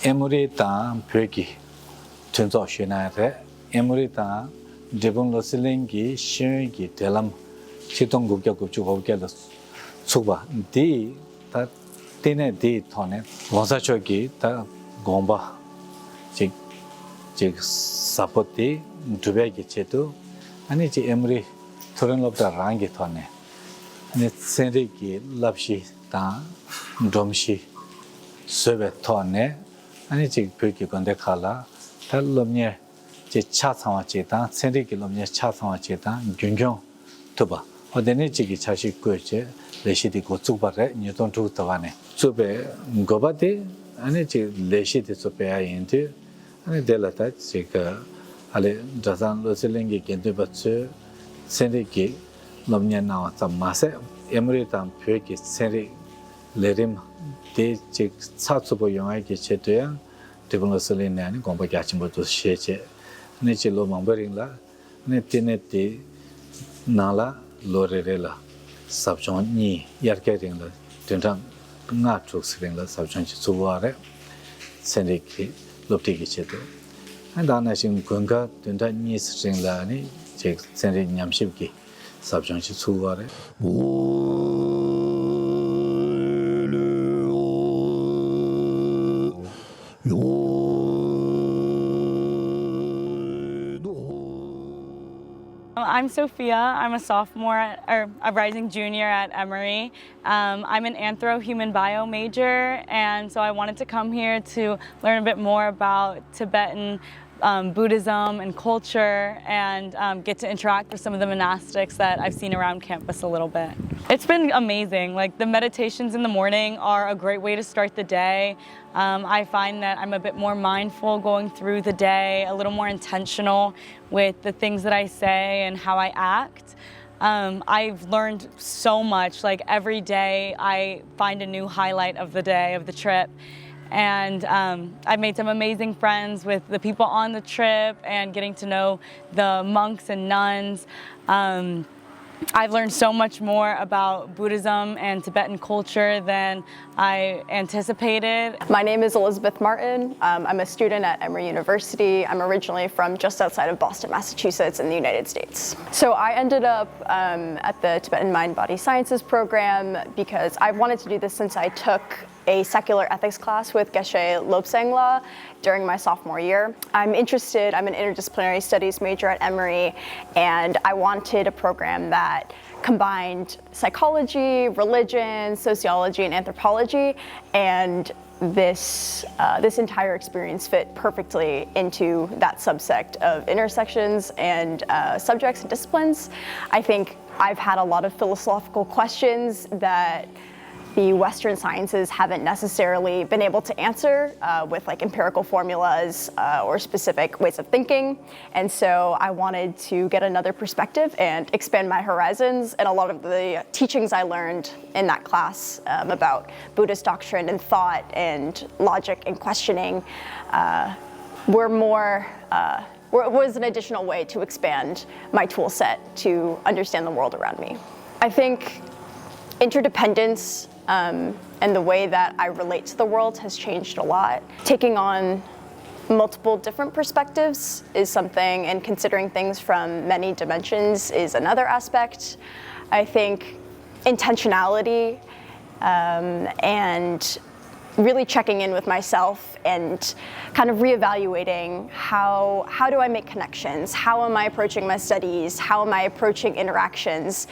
Emory ta pyoki tunzo shinare Emory ta Drepung Losel Ling ki shin ki telam chitong gukya gupchu gukya la tsukba di ta tine di thone wangsa choki ta gomba chik sapoti dubya ki chetu ani chi Emory thorin lobda rangi thone ani senri ki lapshi ta domshi sube thone 아니 지금 벽이 건데 칼라 달롬nye 제 차상화 제다 세리기 롬nye 차상화 제다 균경 도봐 어디네 지기 자식 거제 레시디 고축바래 뉴턴 투다가네 수베 고바데 아니 지 레시디 소페야 인데 아니 델라타 지가 알레 자산 로셀링기 겐데바츠 세리기 롬nye 나와 담마세 에므리탄 벽이 세리 레림 대직 사츠보 영화기 제도야 Drepung Losel Ling ne gomba gyachimbo to sheche ne chi lo mambaringla ne tineti nala lorerela sabchon ni yarkeringla tentang nga truksringla sabchon chi suware senriki loptigi chedo andana sing gonga tentang ni sringla ni je senri nyamshibki sabchon chi suware I'm Sophia. I'm a sophomore or a rising junior at Emory. I'm an anthro-human bio major, and so I wanted to come here to learn a bit more about Tibetan Buddhism and culture and get to interact with some of the monastics that I've seen around campus a little bit. It's been amazing. Like the meditations in the morning are a great way to start the day. I find that I'm a bit more mindful going through the day, a little more intentional with the things that I say and how I act. I've learned so much. Like every day I find a new highlight of the day, of the trip. And I've made some amazing friends with the people on the trip and getting to know the monks and nuns. I've learned so much more about Buddhism and Tibetan culture than I anticipated. My name is Elizabeth Martin. I'm a student at Emory University. I'm originally from just outside of Boston, Massachusetts in the United States. So I ended up at the Tibetan Mind-Body Sciences program because I wanted to do this since I took a secular ethics class with Geshe Lobsang during my sophomore year. I'm an interdisciplinary studies major at Emory, and I wanted a program that combined psychology, religion, sociology, and anthropology, and this entire experience fit perfectly into that subsect of intersections and subjects and disciplines. I think I've had a lot of philosophical questions that the Western sciences haven't necessarily been able to answer with like empirical formulas or specific ways of thinking. And so I wanted to get another perspective and expand my horizons. And a lot of the teachings I learned in that class about Buddhist doctrine and thought and logic and questioning was an additional way to expand my tool set to understand the world around me. I think interdependence and the way that I relate to the world has changed a lot. Taking on multiple different perspectives is something, and considering things from many dimensions is another aspect. I think intentionality and really checking in with myself and kind of reevaluating how do I make connections? How am I approaching my studies? How am I approaching interactions?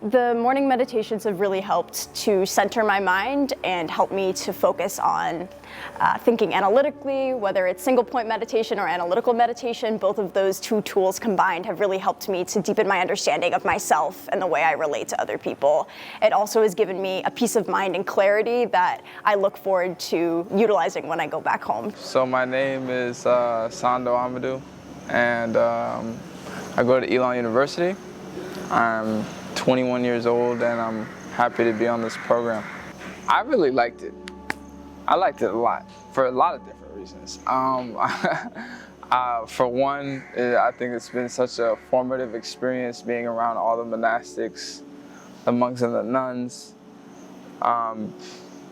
The morning meditations have really helped to center my mind and help me to focus on thinking analytically, whether it's single point meditation or analytical meditation. Both of those two tools combined have really helped me to deepen my understanding of myself and the way I relate to other people. It also has given me a peace of mind and clarity that I look forward to utilizing when I go back home. So my name is Sando Amadou, and I go to Elon University. I'm 21 years old and I'm happy to be on this program. I really liked it. I liked it a lot for a lot of different reasons. For one, I think it's been such a formative experience being around all the monastics, the monks and the nuns,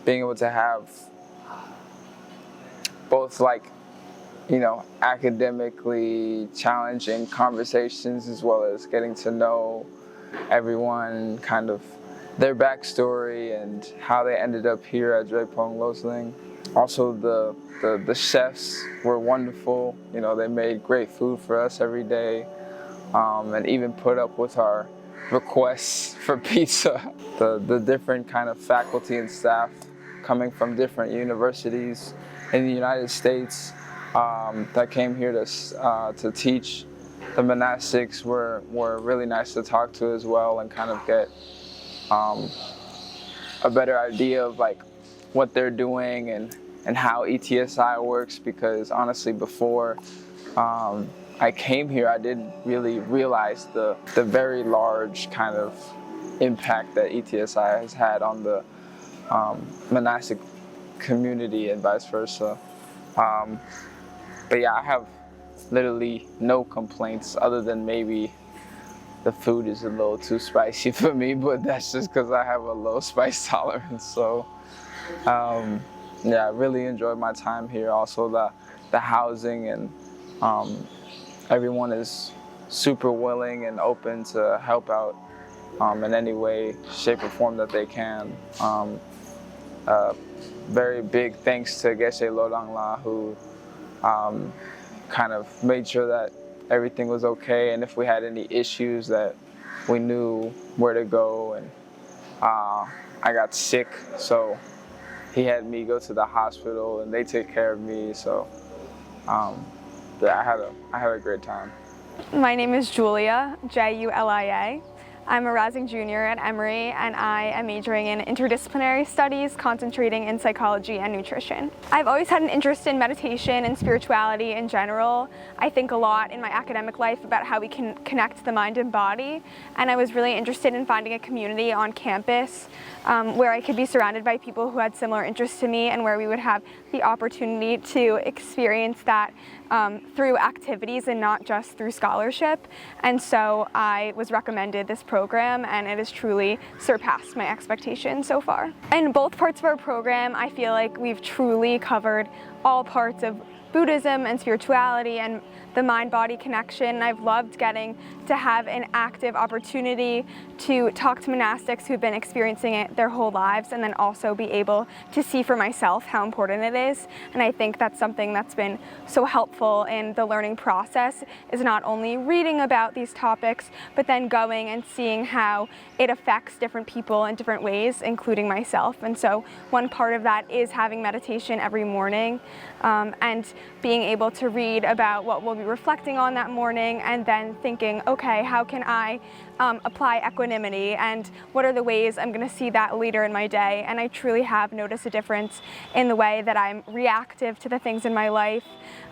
being able to have both academically challenging conversations as well as getting to know everyone, kind of their backstory and how they ended up here at Drepung Losel Ling. Also the chefs were wonderful. They made great food for us every day, and even put up with our requests for pizza. The different kind of faculty and staff coming from different universities in the United States that came here to teach the monastics were really nice to talk to as well, and kind of get a better idea of what they're doing and how ETSI works, because honestly before I came here I didn't really realize the very large kind of impact that ETSI has had on the monastic community and vice versa. But yeah, I have literally no complaints other than maybe the food is a little too spicy for me, but that's just because I have a low spice tolerance. So yeah, I really enjoyed my time here. Also the housing, and everyone is super willing and open to help out in any way, shape or form that they can. Very big thanks to Geshe Lodang La, who kind of made sure that everything was okay, and if we had any issues that we knew where to go. And I got sick, so he had me go to the hospital and they took care of me. So yeah, I had a great time. My name is Julia, Julia. I'm a rising junior at Emory, and I am majoring in interdisciplinary studies, concentrating in psychology and nutrition. I've always had an interest in meditation and spirituality in general. I think a lot in my academic life about how we can connect the mind and body, and I was really interested in finding a community on campus where I could be surrounded by people who had similar interests to me, and where we would have the opportunity to experience that through activities and not just through scholarship. And so I was recommended this program, and it has truly surpassed my expectations so far. In both parts of our program, I feel like we've truly covered all parts of Buddhism and spirituality and the mind-body connection. I've loved getting to have an active opportunity to talk to monastics who've been experiencing it their whole lives, and then also be able to see for myself how important it is. And I think that's something that's been so helpful in the learning process, is not only reading about these topics, but then going and seeing how it affects different people in different ways, including myself. And so one part of that is having meditation every morning, and being able to read about what we'll be reflecting on that morning, and then thinking, okay, how can I apply equanimity, and what are the ways I'm going to see that later in my day? And I truly have noticed a difference in the way that I'm reactive to the things in my life,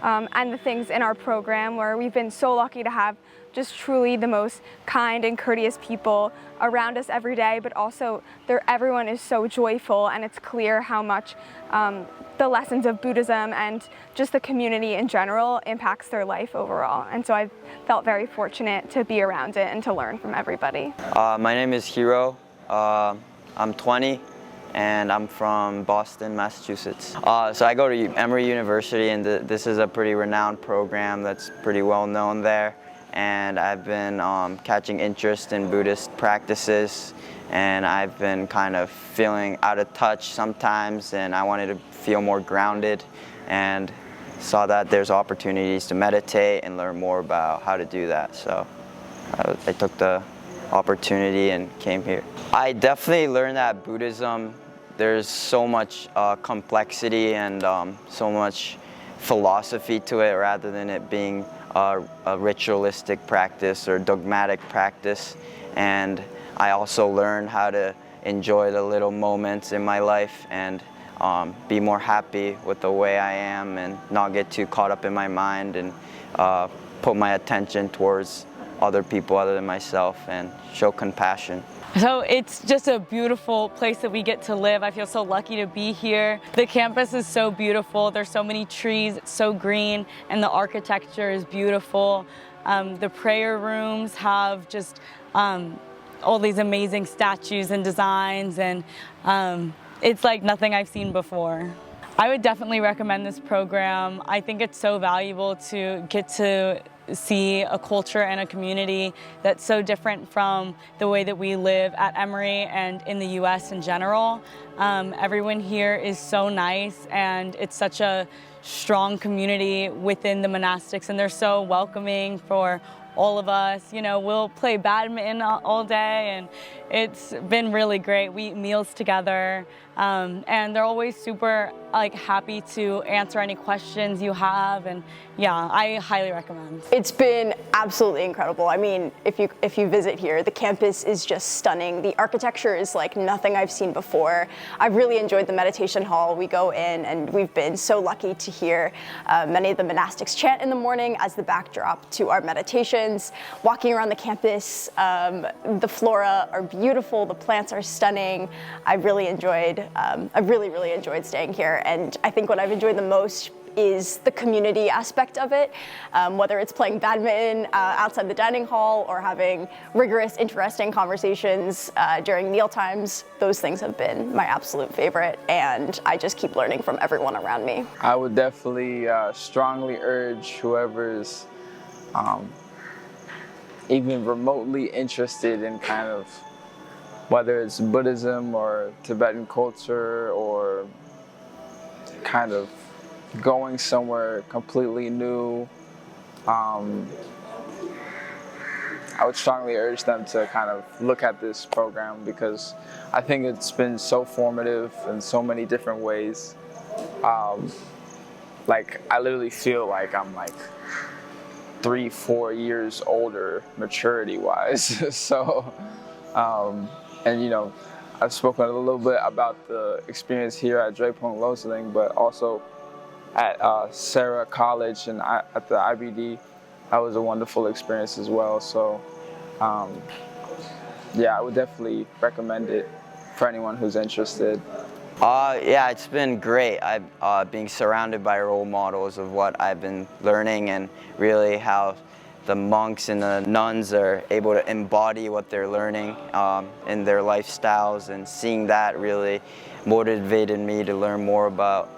and the things in our program, where we've been so lucky to have just truly the most kind and courteous people around us every day, but also everyone is so joyful, and it's clear how much the lessons of Buddhism and just the community in general impacts their life overall. And so I've felt very fortunate to be around it and to learn from everybody. My name is Hiro. I'm 20 and I'm from Boston, Massachusetts. So I go to Emory University, and this is a pretty renowned program that's pretty well known there. And I've been catching interest in Buddhist practices, and I've been kind of feeling out of touch sometimes, and I wanted to feel more grounded, and saw that there's opportunities to meditate and learn more about how to do that. So I took the opportunity and came here. I definitely learned that Buddhism, there's so much complexity and so much philosophy to it, rather than it being a ritualistic practice or dogmatic practice. And I also learned how to enjoy the little moments in my life and be more happy with the way I am, and not get too caught up in my mind, and put my attention towards other people other than myself and show compassion. So it's just a beautiful place that we get to live. I feel so lucky to be here. The campus is so beautiful. There's so many trees, it's so green, and the architecture is beautiful. The prayer rooms have just all these amazing statues and designs, and it's like nothing I've seen before. I would definitely recommend this program. I think it's so valuable to get to see a culture and a community that's so different from the way that we live at Emory and in the US in general. Everyone here is so nice, and it's such a strong community within the monastics, and they're so welcoming for all of us. You know, we'll play badminton all day, and it's been really great. We eat meals together, and they're always super happy to answer any questions you have, and yeah, I highly recommend. It's been absolutely incredible. I mean, if you visit here, the campus is just stunning. The architecture is like nothing I've seen before. I've really enjoyed the meditation hall. We go in, and we've been so lucky to hear many of the monastics chant in the morning as the backdrop to our meditations. Walking around the campus, the flora are beautiful, the plants are stunning. I've really enjoyed staying here, and I think what I've enjoyed the most is the community aspect of it, whether it's playing badminton outside the dining hall or having rigorous, interesting conversations during meal times. Those things have been my absolute favorite, and I just keep learning from everyone around me. I would definitely strongly urge whoever's even remotely interested in kind of whether it's Buddhism or Tibetan culture or kind of going somewhere completely new, I would strongly urge them to kind of look at this program, because I think it's been so formative in so many different ways. I literally feel like I'm 3-4 years older maturity-wise. So, and you know, I've spoken a little bit about the experience here at Drepung Losel Ling, but also at Sarah College and at the IBD. That was a wonderful experience as well. So, yeah, I would definitely recommend it for anyone who's interested. Yeah, it's been great. Being surrounded by role models of what I've been learning, and really how the monks and the nuns are able to embody what they're learning in their lifestyles, and seeing that really motivated me to learn more about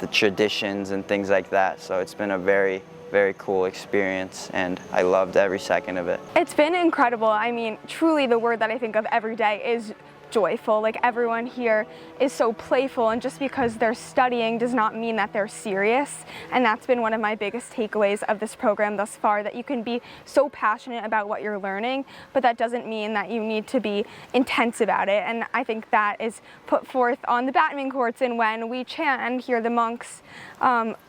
the traditions and things like that. So it's been a very, very cool experience, and I loved every second of it. It's been incredible. I mean, truly the word that I think of every day is joyful. Like, everyone here is so playful, and just because they're studying does not mean that they're serious. And that's been one of my biggest takeaways of this program thus far, that you can be so passionate about what you're learning, but that doesn't mean that you need to be intense about it. And I think that is put forth on the badminton courts, and when we chant and hear the monks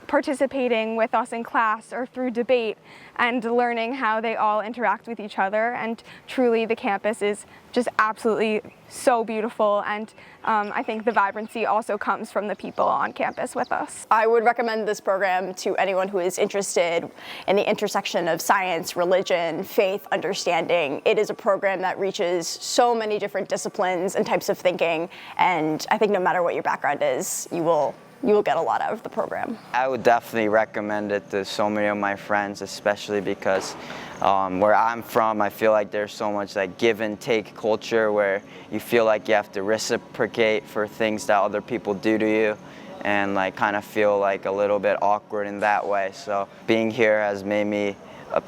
participating with us in class or through debate, and learning how they all interact with each other. And truly the campus is just absolutely so beautiful, and I think the vibrancy also comes from the people on campus with us. I would recommend this program to anyone who is interested in the intersection of science, religion, faith, understanding. It is a program that reaches so many different disciplines and types of thinking, and I think no matter what your background is, you will get a lot out of the program. I would definitely recommend it to so many of my friends, especially because where I'm from, I feel like there's so much give and take culture, where you feel like you have to reciprocate for things that other people do to you, and kind of feel a little bit awkward in that way. So being here has made me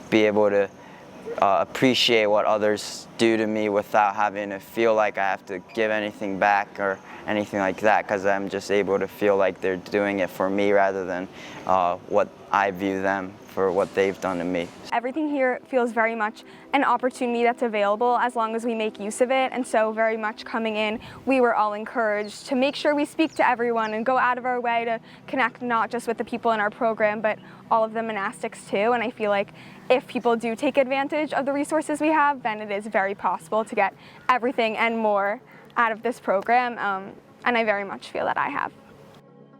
be able to appreciate what others do to me without having to feel like I have to give anything back or anything like that, because I'm just able to feel like they're doing it for me rather than what I view them for what they've done to me. Everything here feels very much an opportunity that's available as long as we make use of it, and so very much coming in, we were all encouraged to make sure we speak to everyone and go out of our way to connect not just with the people in our program, but all of the monastics too. And I feel like if people do take advantage of the resources we have, then it is very possible to get everything and more out of this program, and I very much feel that I have.